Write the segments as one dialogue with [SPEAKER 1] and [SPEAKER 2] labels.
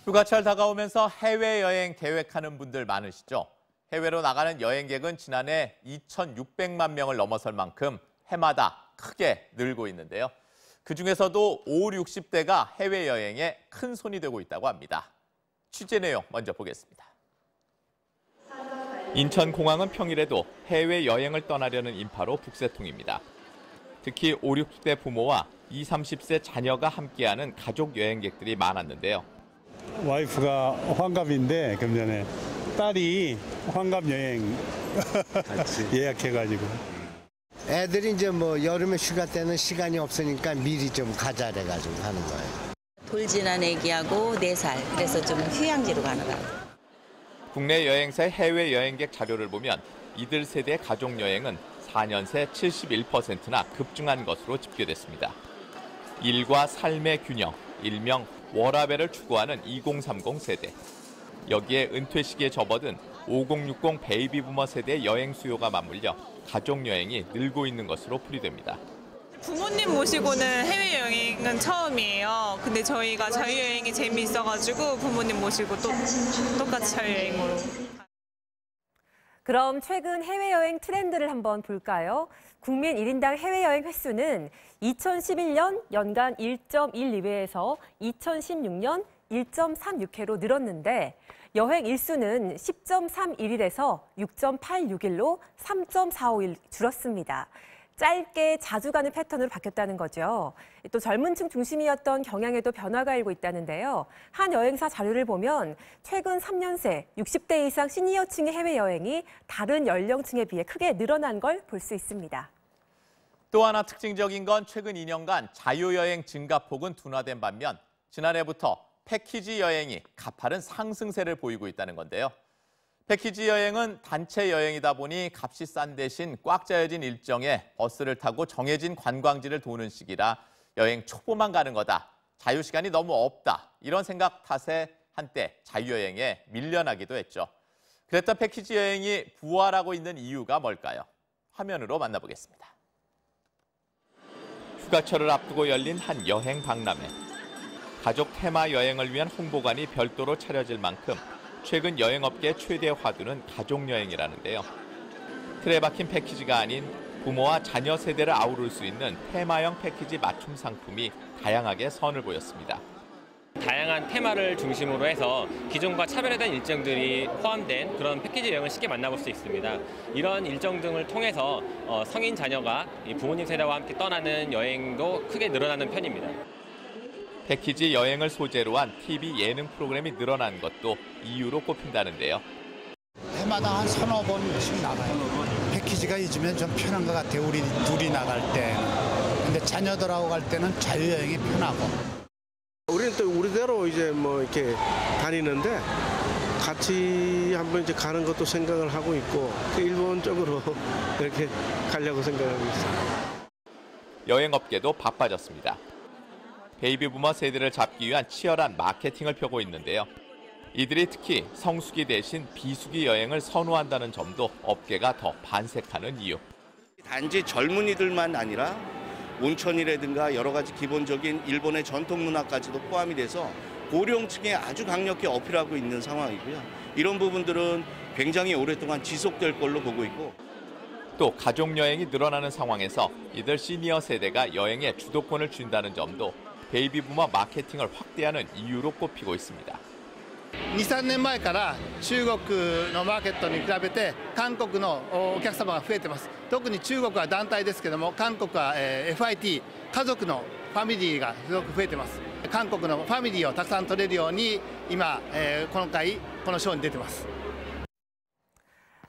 [SPEAKER 1] 휴가철 다가오면서 해외여행 계획하는 분들 많으시죠? 해외로 나가는 여행객은 지난해 2,600만 명을 넘어설 만큼 해마다 크게 늘고 있는데요. 그중에서도 5, 60대가 해외여행에 큰 손이 되고 있다고 합니다. 취재 내용 먼저 보겠습니다. 인천공항은 평일에도 해외여행을 떠나려는 인파로 북새통입니다. 특히 5, 60대 부모와 20, 30세 자녀가 함께하는 가족 여행객들이 많았는데요.
[SPEAKER 2] 와이프가 환갑인데 금년에 딸이 환갑 여행 예약해가지고.
[SPEAKER 3] 애들이 이제 뭐 여름에 휴가 때는 시간이 없으니까 미리 좀 가자 그래가지고 하는 거예요.
[SPEAKER 4] 돌진한 애기하고 4살, 그래서 좀 휴양지로 가느라고.
[SPEAKER 1] 국내 여행사의 해외 여행객 자료를 보면 이들 세대 가족 여행은 4년 새 71%나 급증한 것으로 집계됐습니다. 일과 삶의 균형, 일명 워라밸을 추구하는 2030 세대. 여기에 은퇴 시기에 접어든 5060 베이비 부머 세대의 여행 수요가 맞물려 가족 여행이 늘고 있는 것으로 풀이됩니다.
[SPEAKER 5] 부모님 모시고는 해외여행은 처음이에요. 근데 저희가 자유여행이 재미있어가지고 부모님 모시고 또 똑같이 자유여행으로.
[SPEAKER 6] 그럼 최근 해외여행 트렌드를 한번 볼까요? 국민 1인당 해외여행 횟수는 2011년 연간 1.12회에서 2016년 1.36회로 늘었는데 여행 일수는 10.31일에서 6.86일로 3.45일 줄었습니다. 짧게 자주 가는 패턴으로 바뀌었다는 거죠. 또 젊은 층 중심이었던 경향에도 변화가 일고 있다는데요. 한 여행사 자료를 보면 최근 3년 새 60대 이상 시니어층의 해외여행이 다른 연령층에 비해 크게 늘어난 걸 볼 수 있습니다.
[SPEAKER 1] 또 하나 특징적인 건 최근 2년간 자유여행 증가폭은 둔화된 반면 지난해부터 패키지 여행이 가파른 상승세를 보이고 있다는 건데요. 패키지 여행은 단체 여행이다 보니 값이 싼 대신 꽉 짜여진 일정에 버스를 타고 정해진 관광지를 도는 시기라 여행 초보만 가는 거다. 자유시간이 너무 없다. 이런 생각 탓에 한때 자유여행에 밀려나기도 했죠. 그랬던 패키지 여행이 부활하고 있는 이유가 뭘까요? 화면으로 만나보겠습니다. 휴가철을 앞두고 열린 한 여행 박람회. 가족 테마 여행을 위한 홍보관이 별도로 차려질 만큼 최근 여행업계 최대 화두는 가족여행이라는데요. 틀에 박힌 패키지가 아닌 부모와 자녀 세대를 아우를 수 있는 테마형 패키지 맞춤 상품이 다양하게 선을 보였습니다.
[SPEAKER 7] 다양한 테마를 중심으로 해서 기존과 차별화된 일정들이 포함된 그런 패키지 여행을 쉽게 만나볼 수 있습니다. 이런 일정 등을 통해서 성인 자녀가 부모님 세대와 함께 떠나는 여행도 크게 늘어나는 편입니다.
[SPEAKER 1] 패키지 여행을 소재로 한 TV 예능 프로그램이 늘어난 것도 이유로 꼽힌다는데요.
[SPEAKER 8] 해마다 한 서너 번씩 나가요. 패키지가 요즘엔 좀 편한 것 같아요. 우리 둘이 나갈 때. 근데 자녀들하고 갈 때는 자유여행이 편하고.
[SPEAKER 9] 우리는 또 우리대로 이제 뭐 이렇게 다니는데 같이 한번 이제 가는 것도 생각을 하고 있고 일본 쪽으로 이렇게 가려고 생각하고 있어요.
[SPEAKER 1] 여행업계도 바빠졌습니다. 베이비 부머 세대를 잡기 위한 치열한 마케팅을 펴고 있는데요. 이들이 특히 성수기 대신 비수기 여행을 선호한다는 점도 업계가 더 반색하는 이유.
[SPEAKER 10] 단지 젊은이들만 아니라 온천이라든가 여러 가지 기본적인 일본의 전통 문화까지도 포함이 돼서 고령층에 아주 강력히 어필하고 있는 상황이고요. 이런 부분들은 굉장히 오랫동안 지속될 걸로 보고 있고.
[SPEAKER 1] 또 가족 여행이 늘어나는 상황에서 이들 시니어 세대가 여행에 주도권을 쥔다는 점도 베이비 부머 마케팅을 확대하는 이유로 꼽히고 있습니다.
[SPEAKER 8] 2、3年前から中国のマーケットに比べて韓国のお客様が増えてます。特に中国は団体ですけども、韓国は FIT 家族のファミリーがすごく増えてます。韓国のファミリーをたくさん取れるように今今回このショーに出てます。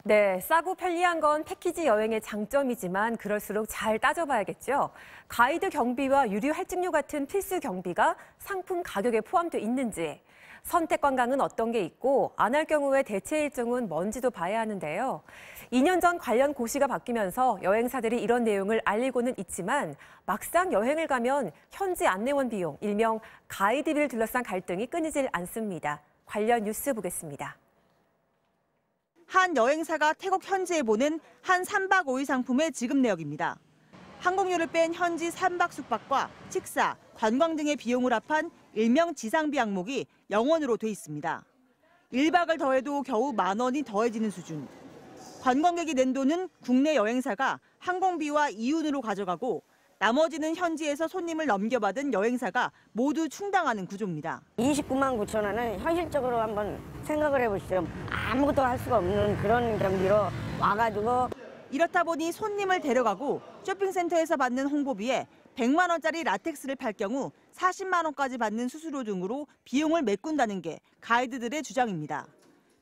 [SPEAKER 6] 네, 싸고 편리한 건 패키지 여행의 장점이지만 그럴수록 잘 따져봐야겠죠. 가이드 경비와 유류 할증료 같은 필수 경비가 상품 가격에 포함돼 있는지, 선택 관광은 어떤 게 있고 안 할 경우에 대체 일정은 뭔지도 봐야 하는데요. 2년 전 관련 고시가 바뀌면서 여행사들이 이런 내용을 알리고는 있지만 막상 여행을 가면 현지 안내원 비용, 일명 가이드비를 둘러싼 갈등이 끊이질 않습니다. 관련 뉴스 보겠습니다.
[SPEAKER 11] 한 여행사가 태국 현지에 보는 한 3박 5일 상품의 지급 내역입니다. 항공료를 뺀 현지 3박 숙박과 식사, 관광 등의 비용을 합한 일명 지상비 항목이 0원으로 돼 있습니다. 1박을 더해도 겨우 10,000원이 더해지는 수준. 관광객이 낸 돈은 국내 여행사가 항공비와 이윤으로 가져가고 나머지는 현지에서 손님을 넘겨받은 여행사가 모두 충당하는 구조입니다.
[SPEAKER 12] 29만 9천 원은 현실적으로 한번 생각을 해보시죠. 아무것도 할 수가 없는 그런 경비로 와가지고.
[SPEAKER 11] 이렇다 보니 손님을 데려가고 쇼핑센터에서 받는 홍보비에 100만 원짜리 라텍스를 팔 경우 40만 원까지 받는 수수료 등으로 비용을 메꾼다는 게 가이드들의 주장입니다.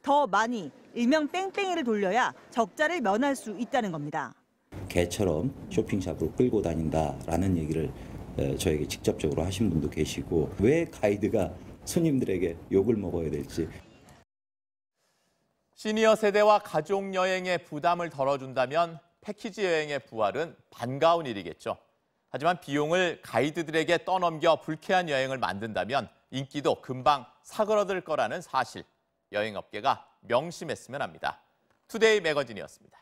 [SPEAKER 11] 더 많이 일명 뺑뺑이를 돌려야 적자를 면할 수 있다는 겁니다.
[SPEAKER 13] 개처럼 쇼핑샵으로 끌고 다닌다라는 얘기를 저에게 직접적으로 하신 분도 계시고 왜 가이드가 손님들에게 욕을 먹어야 될지.
[SPEAKER 1] 시니어 세대와 가족 여행의 부담을 덜어준다면 패키지 여행의 부활은 반가운 일이겠죠. 하지만 비용을 가이드들에게 떠넘겨 불쾌한 여행을 만든다면 인기도 금방 사그러들 거라는 사실. 여행업계가 명심했으면 합니다. 투데이 매거진이었습니다.